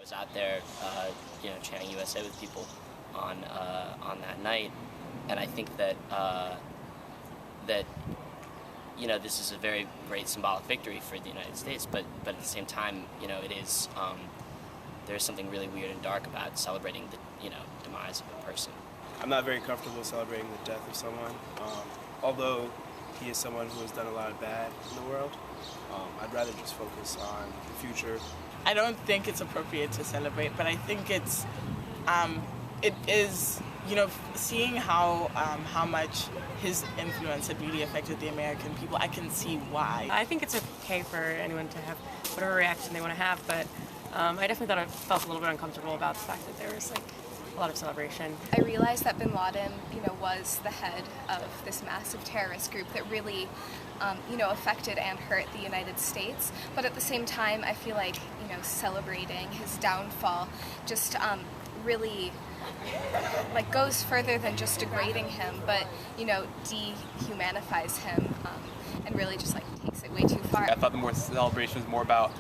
was out there, chanting USA with people on that night, and I think that this is a very great symbolic victory for the United States. But at the same time, it is there's something really weird and dark about celebrating the demise of a person. I'm not very comfortable celebrating the death of someone, although he is someone who has done a lot of bad in the world. I'd rather just focus on the future. I don't think it's appropriate to celebrate, but I think it is, seeing how much his influence had really affected the American people. I can see why. I think it's okay for anyone to have whatever reaction they want to have, but I definitely felt a little bit uncomfortable about the fact that there was a lot of celebration. I realized that bin Laden, was the head of this massive terrorist group that really, affected and hurt the United States. But at the same time, I feel like, celebrating his downfall just really goes further than just degrading him, but dehumanifies him and really just takes it way too far. I thought the more celebration was more about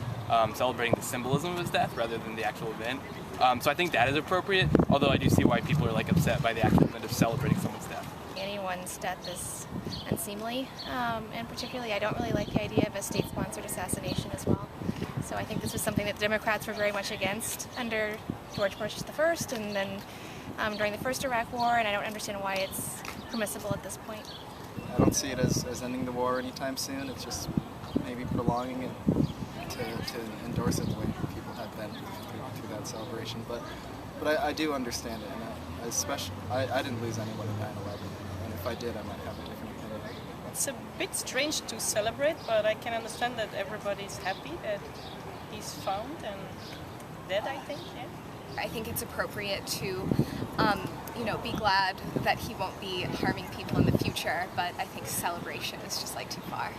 celebrating the symbolism of his death rather than the actual event. So I think that is appropriate, although I do see why people are upset by the actual event of celebrating someone's death. Anyone's death is unseemly, and particularly I don't really like the idea of a state-sponsored assassination as well. So I think this was something that the Democrats were very much against under George Bush I and then during the first Iraq War, and I don't understand why it's permissible at this point. I don't see it as ending the war anytime soon. It's just maybe prolonging it to endorse it the way people have been through that celebration. But I do understand it, and I didn't lose anyone in 9/11, and if I did, I might have a different opinion. It's a bit strange to celebrate, but I can understand that everybody's happy that he's found and dead, I think, yeah. I think it's appropriate to, be glad that he won't be harming people in the future, but I think celebration is just too far.